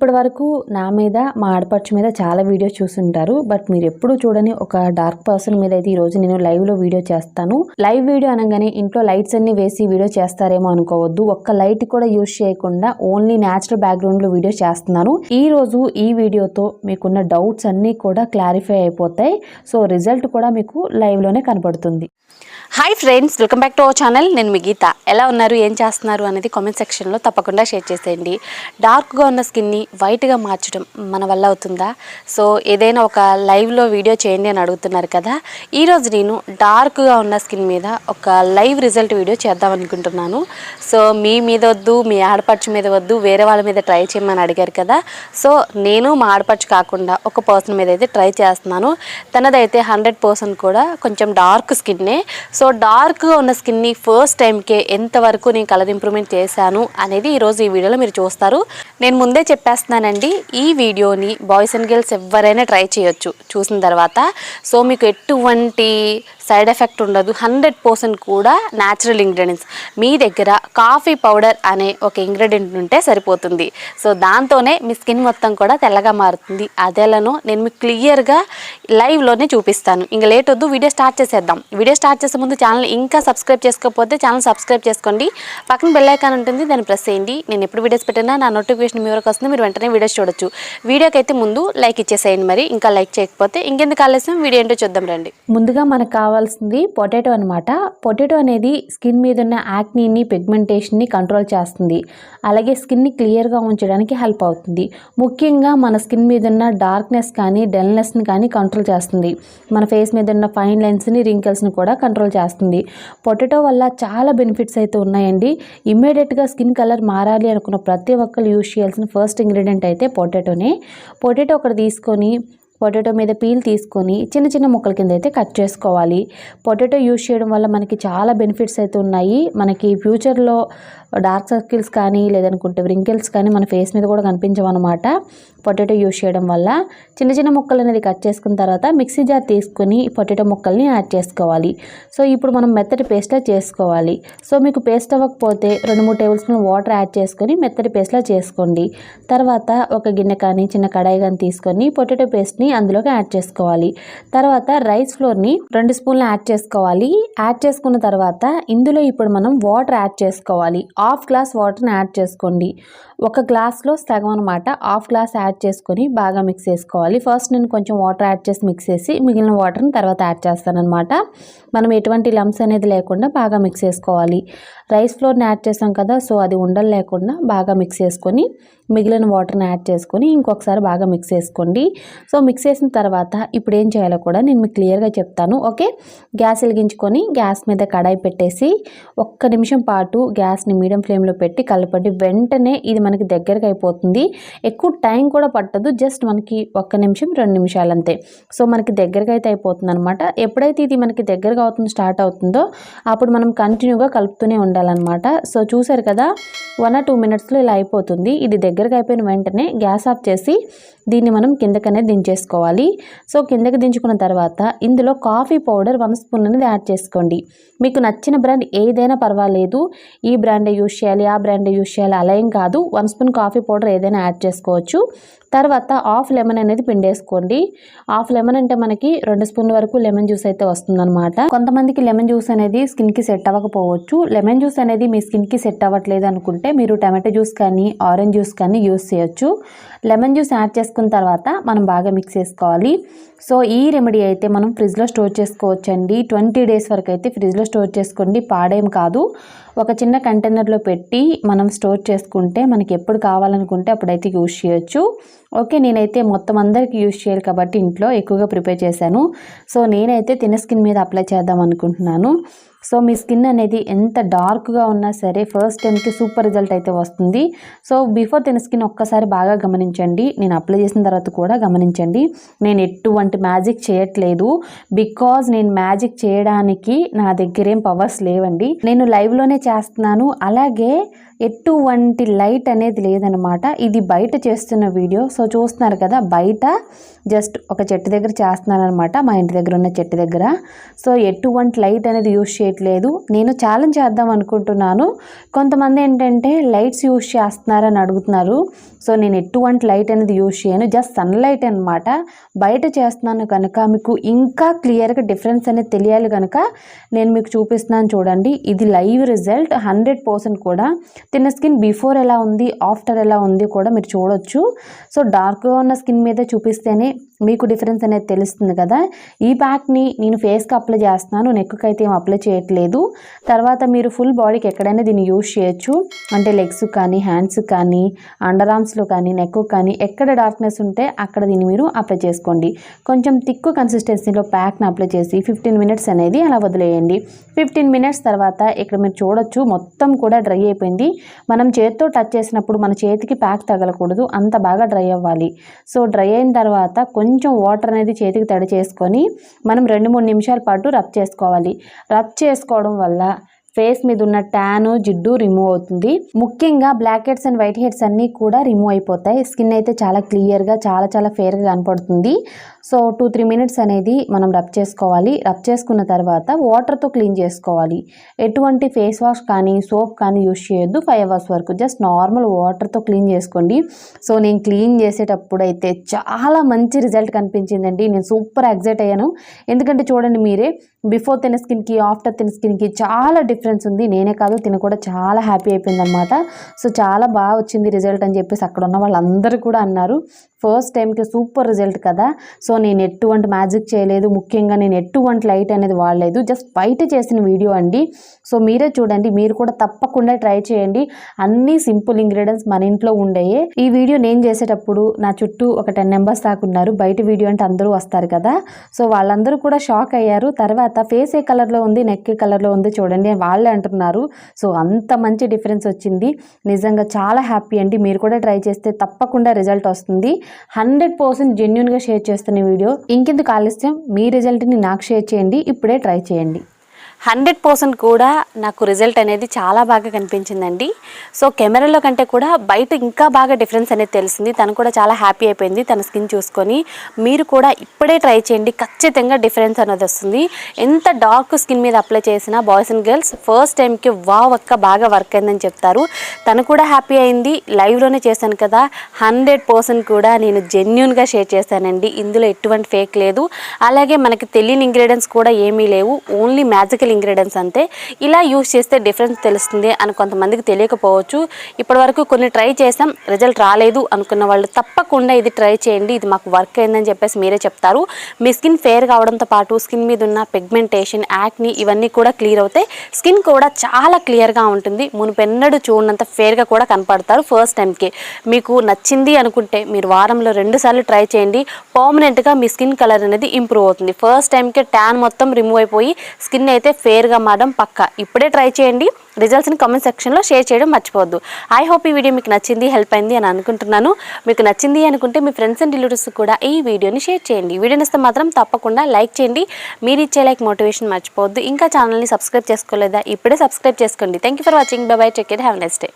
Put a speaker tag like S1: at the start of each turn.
S1: ఇప్పటి వరకు నా మీద మా ఆడపడుచు మీద చాలా వీడియోస్ చూసుంటారు. బట్ మీరు ఎప్పుడు చూడని ఒక డార్క్ పర్సన్ మీద అయితే ఈరోజు నేను లైవ్లో వీడియో చేస్తాను. లైవ్ వీడియో అనగానే ఇంట్లో లైట్స్ అన్ని వేసి వీడియో చేస్తారేమో అనుకోవద్దు. ఒక్క లైట్ కూడా యూజ్ చేయకుండా ఓన్లీ న్యాచురల్ బ్యాక్గ్రౌండ్లో వీడియో చేస్తున్నాను. ఈ రోజు ఈ వీడియోతో మీకున్న డౌట్స్ అన్నీ కూడా క్లారిఫై అయిపోతాయి. సో రిజల్ట్ కూడా మీకు లైవ్లోనే కనబడుతుంది.
S2: Hi friends, welcome back to our channel. నేను మీ గీత. ఎలా ఉన్నారు, ఏం చేస్తున్నారు అనేది కామెంట్ సెక్షన్లో తప్పకుండా షేర్ చేసేయండి. డార్క్గా ఉన్న స్కిన్ని వైట్గా మార్చడం మన వల్ల అవుతుందా? సో ఏదైనా ఒక లైవ్లో వీడియో చేయండి అని అడుగుతున్నారు కదా. ఈరోజు నేను డార్క్గా ఉన్న స్కిన్ మీద ఒక లైవ్ రిజల్ట్ వీడియో చేద్దాం అనుకుంటున్నాను. సో మీ మీద వద్దు, మీ ఆడపడుచు మీద వద్దు, వేరే వాళ్ళ మీద ట్రై చేయమని అడిగారు కదా. సో నేను మా ఆడపడుచు కాకుండా ఒక పర్సన్ మీద అయితే ట్రై చేస్తున్నాను. తనదైతే 100% కూడా కొంచెం డార్క్ స్కిన్నే. సో డార్క్గా ఉన్న స్కిన్ని ఫస్ట్ టైంకే ఎంతవరకు నేను కలర్ ఇంప్రూవ్మెంట్ చేశాను అనేది ఈరోజు ఈ వీడియోలో మీరు చూస్తారు. నేను ముందే చెప్పేస్తున్నానండి, ఈ వీడియోని బాయ్స్ అండ్ గర్ల్స్ ఎవరైనా ట్రై చేయొచ్చు చూసిన తర్వాత. సో మీకు ఎటువంటి సైడ్ ఎఫెక్ట్ ఉండదు. 100% కూడా న్యాచురల్ ఇంగ్రీడియంట్స్. మీ దగ్గర కాఫీ పౌడర్ అనే ఒక ఇంగ్రీడియంట్ ఉంటే సరిపోతుంది. సో దాంతోనే మీ స్కిన్ మొత్తం కూడా తెల్లగా మారుతుంది. అదేలానో నేను మీకు క్లియర్గా లైవ్లోనే చూపిస్తాను. ఇంకా లేట్ వద్దు, వీడియో స్టార్ట్ చేసేద్దాం. వీడియో స్టార్ట్ చేసే ముందు ఛానల్ ఇంకా సబ్స్క్రైబ్ చేసుకోకపోతే ఛానల్ సబ్స్క్రైబ్ చేసుకోండి. పక్కన బెల్ ఐకాన్ ఉంటుంది, దాన్ని ప్రెస్ చేయండి. నేను ఎప్పుడు వీడియోస్ పెట్టినా నా నోటిఫికేషన్ మీ వరకు వస్తుంది, మీరు వెంటనే వీడియోస్ చూడొచ్చు. వీడియోకి అయితే ముందు లైక్ ఇచ్చేసేయండి. మరి ఇంకా లైక్ చేయకపోతే ఇంకెందుకు ఆలస్యం, వీడియో ఏంటో చూద్దాం రండి.
S1: ముందుగా మనకు కావాల్సింది పొటాటో అనమాట. పొటాటో అనేది స్కిన్ మీద ఉన్న యాక్నీని, పిగ్మెంటేషన్ని కంట్రోల్ చేస్తుంది. అలాగే స్కిన్ని క్లియర్గా ఉంచడానికి హెల్ప్ అవుతుంది. ముఖ్యంగా మన స్కిన్ మీద ఉన్న డార్క్నెస్ కానీ డల్నెస్ని కానీ కంట్రోల్ చేస్తుంది. మన ఫేస్ మీద ఉన్న ఫైన్ లైన్స్ని, రింకిల్స్ని కూడా కంట్రోల్ చేస్తుంది. పొటాటో వల్ల చాలా బెనిఫిట్స్ అయితే ఉన్నాయండి. ఇమ్మీడియట్గా స్కిన్ కలర్ మారాలి అనుకున్న ప్రతి ఒక్కరు యూజ్ చేయాల్సిన ఫస్ట్ ఇంగ్రీడియంట్ అయితే పొటాటోనే. పొటాటో ఒకటి తీసుకొని పొటాటో మీద పీల్ తీసుకొని చిన్న చిన్న ముక్కల కింద అయితే కట్ చేసుకోవాలి. పొటాటో యూజ్ చేయడం వల్ల మనకి చాలా బెనిఫిట్స్ అయితే ఉన్నాయి. మనకి ఫ్యూచర్లో డార్క్ సర్కిల్స్ కానీ లేదనుకుంటే వ్రింకిల్స్ కానీ మన ఫేస్ మీద కూడా కనిపించవన్నమాట. పొటాటో యూజ్ చేయడం వల్ల చిన్న చిన్న ముక్కలు అనేది కట్ చేసుకున్న తర్వాత మిక్సీ జార్ తీసుకొని పొటాటో ముక్కల్ని యాడ్ చేసుకోవాలి. సో ఇప్పుడు మనం మెత్తటి పేస్ట్లా చేసుకోవాలి. సో మీకు పేస్ట్ అవ్వకపోతే 2-3 టేబుల్ స్పూన్ వాటర్ యాడ్ చేసుకొని మెత్తటి పేస్ట్లా చేసుకోండి. తర్వాత ఒక గిన్నె కానీ చిన్న కడాయి కానీ తీసుకొని పొటాటో పేస్ట్ని అందులోకి యాడ్ చేసుకోవాలి. తర్వాత రైస్ ఫ్లోర్ని 2 స్పూన్లు యాడ్ చేసుకోవాలి. యాడ్ చేసుకున్న తర్వాత ఇందులో ఇప్పుడు మనం వాటర్ యాడ్ చేసుకోవాలి. 1/2 గ్లాస్ వాటర్ని యాడ్ చేసుకోండి. ఒక గ్లాస్లో సగం అనమాట. 1/2 గ్లాస్ యాడ్ చేసుకొని బాగా మిక్స్ చేసుకోవాలి. ఫస్ట్ నేను కొంచెం వాటర్ యాడ్ చేసి మిక్స్ చేసి మిగిలిన వాటర్ని తర్వాత యాడ్ చేస్తానమాట. మనం ఎటువంటి లమ్స్ అనేది లేకుండా బాగా మిక్స్ చేసుకోవాలి. రైస్ ఫ్లోర్ని యాడ్ చేసాం కదా, సో అది ఉండలు లేకుండా బాగా మిక్స్ చేసుకొని మిగిలిన వాటర్ని యాడ్ చేసుకొని ఇంకొకసారి బాగా మిక్స్ చేసుకోండి. సో మిక్స్ చేసిన తర్వాత ఇప్పుడు ఏం చేయాలో కూడా నేను మీకు క్లియర్గా చెప్తాను. ఓకే, గ్యాస్ వెలిగించుకొని గ్యాస్ మీద కడాయి పెట్టేసి 1 నిమిషం పాటు గ్యాస్ని మీడియం ఫ్లేమ్లో పెట్టి కలపండి. వెంటనే ఇది మనకి దగ్గరకు అయిపోతుంది. ఎక్కువ టైం కూడా పట్టదు, జస్ట్ మనకి 1 నిమిషం 2 నిమిషాలు అంతే. సో మనకి దగ్గరగా అయితే అయిపోతుంది అనమాట. ఎప్పుడైతే ఇది మనకి దగ్గరగా అవుతుంది స్టార్ట్ అవుతుందో అప్పుడు మనం కంటిన్యూగా కలుపుతూనే ఉండాలన్నమాట. సో చూసారు కదా, 1 or 2 మినిట్స్లో ఇలా అయిపోతుంది. ఇది దగ్గరగా అయిపోయిన వెంటనే గ్యాస్ ఆఫ్ చేసి దీన్ని మనం కిందకనే దించేసుకోవాలి. సో కిందకి దించుకున్న తర్వాత ఇందులో కాఫీ పౌడర్ 1 స్పూన్ అనేది యాడ్ చేసుకోండి. మీకు నచ్చిన బ్రాండ్ ఏదైనా పర్వాలేదు. ఈ బ్రాండే యూజ్ చేయాలి, ఆ బ్రాండే యూజ్ చేయాలి అలా ఏం కాదు. 1 స్పూన్ కాఫీ పౌడర్ ఏదైనా యాడ్ చేసుకోవచ్చు. తర్వాత 1/2 లెమన్ అనేది పిండేసుకోండి. 1/2 లెమన్ అంటే మనకి 2 స్పూన్ల వరకు లెమన్ జ్యూస్ అయితే వస్తుందన్నమాట. కొంతమందికి లెమన్ జ్యూస్ అనేది స్కిన్కి సెట్ అవ్వకపోవచ్చు. లెమన్ జ్యూస్ అనేది మీ స్కిన్కి సెట్ అవ్వట్లేదు అనుకుంటే మీరు టమాటో జ్యూస్ కానీ ఆరెంజ్ జ్యూస్ కానీ యూస్ చేయొచ్చు. లెమన్ జ్యూస్ యాడ్ చేసుకున్న తర్వాత మనం బాగా మిక్స్ చేసుకోవాలి. సో ఈ రెమెడీ అయితే మనం ఫ్రిడ్జ్లో స్టోర్ చేసుకోవచ్చండి. 20 డేస్ వరకు అయితే ఫ్రిడ్జ్లో స్టోర్ చేసుకోండి, పాడేం కాదు. ఒక చిన్న కంటైనర్లో పెట్టి మనం స్టోర్ చేసుకుంటే మనకి ఎప్పుడు కావాలనుకుంటే అప్పుడైతే యూజ్ చేయొచ్చు. ఓకే, నేనైతే మొత్తం అందరికీ యూజ్ చేయాలి కాబట్టి ఇంట్లో ఎక్కువగా ప్రిపేర్ చేశాను. సో నేనైతే తిన స్కిన్ మీద అప్లై చేద్దాం అనుకుంటున్నాను. సో మీ స్కిన్ అనేది ఎంత డార్క్గా ఉన్నా సరే ఫస్ట్ టైంకి సూపర్ రిజల్ట్ అయితే వస్తుంది. సో బిఫోర్ తిన స్కిన్ ఒక్కసారి బాగా గమనించండి. నేను అప్లై చేసిన తర్వాత కూడా గమనించండి. నేను ఎటువంటి మ్యాజిక్ చేయట్లేదు. బికాజ్ నేను మ్యాజిక్ చేయడానికి నా దగ్గర ఏం పవర్స్ లేవండి. నేను లైవ్లోనే చేస్తున్నాను. అలాగే ఎటువంటి లైట్ అనేది లేదనమాట. ఇది బయట చేస్తున్న వీడియో. సో చూస్తున్నారు కదా, బయట జస్ట్ ఒక చెట్టు దగ్గర చేస్తున్నాను అనమాట, మా ఇంటి దగ్గర ఉన్న చెట్టు దగ్గర. సో ఎటువంటి లైట్ అనేది యూజ్ చేయట్లేదు. నేను ఛాలెంజ్ చేద్దాం అనుకుంటున్నాను. కొంతమంది ఏంటంటే లైట్స్ యూజ్ చేస్తున్నారని అడుగుతున్నారు. సో నేను ఎటువంటి లైట్ అనేది యూజ్ చేయను, జస్ట్ సన్లైట్ అనమాట. బయట చేస్తున్నాను కనుక మీకు ఇంకా క్లియర్గా డిఫరెన్స్ అనేది తెలియాలి కనుక నేను మీకు చూపిస్తున్నాను. చూడండి, ఇది లైవ్ రిజల్ట్ 100% కూడా. తిన్న స్కిన్ బిఫోర్ ఎలా ఉంది, ఆఫ్టర్ ఎలా ఉంది కూడా మీరు చూడొచ్చు. సో డార్క్గా ఉన్న స్కిన్ మీద చూపిస్తేనే మీకు డిఫరెన్స్ అనేది తెలుస్తుంది కదా. ఈ ప్యాక్ని నేను ఫేస్కి అప్లై చేస్తున్నాను, నెక్కి అయితే ఏం అప్లై చేయట్లేదు. తర్వాత మీరు ఫుల్ బాడీకి ఎక్కడైనా దీన్ని యూజ్ చేయొచ్చు. అంటే లెగ్స్ కానీ, హ్యాండ్స్ కానీ, అండర్ ఆర్మ్స్లో కానీ, నెక్ కానీ ఎక్కడ డార్క్నెస్ ఉంటే అక్కడ దీన్ని మీరు అప్లై చేసుకోండి. కొంచెం థిక్ కన్సిస్టెన్సీలో ప్యాక్ని అప్లై చేసి 15 మినిట్స్ అనేది అలా వదిలేయండి. 15 మినిట్స్ తర్వాత ఇక్కడ మీరు చూడొచ్చు మొత్తం కూడా డ్రై అయిపోయింది. మనం చేతితో టచ్ చేసినప్పుడు మన చేతికి ప్యాక్ తగలకూడదు, అంత బాగా డ్రై అవ్వాలి. సో డ్రై అయిన తర్వాత కొంచెం వాటర్ అనేది చేతికి తడి చేసుకొని మనం 2-3 నిమిషాల పాటు రబ్ చేసుకోవాలి. రబ్ చేసుకోవడం వల్ల ఫేస్ మీద ఉన్న ట్యాన్, జిడ్డు రిమూవ్ అవుతుంది. ముఖ్యంగా blackheads and whiteheads అన్నీ కూడా రిమూవ్ అయిపోతాయి. స్కిన్ అయితే చాలా క్లియర్గా, చాలా ఫేర్గా కనపడుతుంది. సో 2-3 మినిట్స్ అనేది మనం రబ్ చేసుకోవాలి. రబ్ చేసుకున్న తర్వాత వాటర్తో క్లీన్ చేసుకోవాలి. ఎటువంటి ఫేస్ వాష్ కానీ, సోప్ కానీ యూజ్ చేయొద్దు 5 అవర్స్ వరకు. జస్ట్ నార్మల్ వాటర్తో క్లీన్ చేసుకోండి. సో నేను క్లీన్ చేసేటప్పుడు అయితే చాలా మంచి రిజల్ట్ కనిపించిందండి. నేను సూపర్ ఎగ్జైట్ అయ్యాను. ఎందుకంటే చూడండి మీరే, బిఫోర్ తిన స్కిన్కి, ఆఫ్టర్ తిన స్కిన్కి చాలా డిఫరెన్స్ ఉంది. నేనే కాదు, తిన కూడా చాలా హ్యాపీ అయిపోయింది అనమాట. సో చాలా బాగా వచ్చింది రిజల్ట్ అని చెప్పేసి అక్కడ ఉన్న వాళ్ళందరూ కూడా అన్నారు. ఫస్ట్ టైంకి సూపర్ రిజల్ట్ కదా. సో నేను ఎటువంటి మ్యాజిక్ చేయలేదు, ముఖ్యంగా నేను ఎటువంటి లైట్ అనేది వాడలేదు, జస్ట్ బయట చేసిన వీడియో అండి. సో మీరే చూడండి, మీరు కూడా తప్పకుండా ట్రై చేయండి. అన్ని సింపుల్ ఇంగ్రీడియంట్స్ మన ఇంట్లో ఉండేయే. ఈ వీడియో నేను చేసేటప్పుడు నా చుట్టూ ఒక 10 మెంబర్స్ దాకా ఉన్నారు. బయట వీడియో అంటే అందరూ వస్తారు కదా. సో వాళ్ళందరూ కూడా షాక్ అయ్యారు. తర్వాత ఫేస్ ఏ కలర్లో ఉంది, నెక్ ఏ కలర్లో ఉంది చూడండి అని వాళ్ళే అంటున్నారు. సో అంత మంచి డిఫరెన్స్ వచ్చింది. నిజంగా చాలా హ్యాపీ అండి. మీరు కూడా ట్రై చేస్తే తప్పకుండా రిజల్ట్ వస్తుంది. 100% జెన్యున్గా షేర్ చేస్తున్న వీడియో. ఇంకెందుకు ఆలస్యం, మీ రిజల్ట్ని నాకు షేర్ చేయండి. ఇప్పుడే ట్రై చేయండి.
S2: 100% కూడా నాకు రిజల్ట్ అనేది చాలా బాగా కనిపించిందండి. సో కెమెరాలో కంటే కూడా బయట ఇంకా బాగా డిఫరెన్స్ అనేది తెలిసింది. తను కూడా చాలా హ్యాపీ అయిపోయింది తన స్కిన్ చూసుకొని. మీరు కూడా ఇప్పుడే ట్రై చేయండి, ఖచ్చితంగా డిఫరెన్స్ అనేది వస్తుంది. ఎంత డార్క్ స్కిన్ మీద అప్లై చేసినా బాయ్స్ అండ్ గర్ల్స్ ఫస్ట్ టైంకి వావ్ అక్క బాగా వర్క్ అయిందని చెప్తారు. తను కూడా హ్యాపీ అయింది. లైవ్లోనే చేశాను కదా, 100% కూడా నేను జెన్యున్గా షేర్ చేశానండి. ఇందులో ఎటువంటి ఫేక్ లేదు. అలాగే మనకి తెలియని ఇంగ్రీడియంట్స్ కూడా ఏమీ లేవు, ఓన్లీ మ్యాజికల్ ఇంగ్రీడియంట్స్ అంతే. ఇలా యూజ్ చేస్తే డిఫరెన్స్ తెలుస్తుంది అని కొంతమందికి తెలియకపోవచ్చు. ఇప్పటివరకు కొన్ని ట్రై చేసాం, రిజల్ట్ రాలేదు అనుకున్న వాళ్ళు తప్పకుండా ఇది ట్రై చేయండి. ఇది మాకు వర్క్ అయిందని చెప్పేసి మీరే చెప్తారు. మీ స్కిన్ ఫేర్ కావడంతో పాటు స్కిన్ మీద ఉన్న పిగ్మెంటేషన్, యాక్ని ఇవన్నీ కూడా క్లియర్ అవుతాయి. స్కిన్ కూడా చాలా క్లియర్గా ఉంటుంది. మునుపెన్నడూ చూడనంత ఫేర్గా కూడా కనపడతారు ఫస్ట్ టైంకి. మీకు నచ్చింది అనుకుంటే మీరు వారంలో 2 సార్లు ట్రై చేయండి. పర్మనెంట్గా మీ స్కిన్ కలర్ అనేది ఇంప్రూవ్ అవుతుంది. ఫస్ట్ టైంకి ట్యాన్ మొత్తం రిమూవ్ అయిపోయి స్కిన్ అయితే ఫేర్గా మారడం పక్కా. ఇప్పుడే ట్రై చేయండి. రిజల్ట్స్ని కామెంట్ సెక్షన్లో షేర్ చేయడం మర్చిపోవద్దు. ఐ హోప్ ఈ వీడియో మీకు నచ్చింది, హెల్ప్ అయింది అని అనుకుంటున్నాను. మీకు నచ్చింది అనుకుంటే మీ ఫ్రెండ్స్ అండ్ రిలేటివ్స్ కూడా ఈ వీడియోని షేర్ చేయండి. వీడియో నచ్చితే మాత్రం తప్పకుండా లైక్ చేయండి. మీరు ఇచ్చే లైక్ మోటివేషన్ మర్చిపోవద్దు. ఇంకా ఛానల్ని సబ్స్క్రైబ్ చేసుకోలేదా, ఇప్పుడే సబ్స్క్రైబ్ చేసుకోండి. Thank you for watching. By by, take care, have a nice day.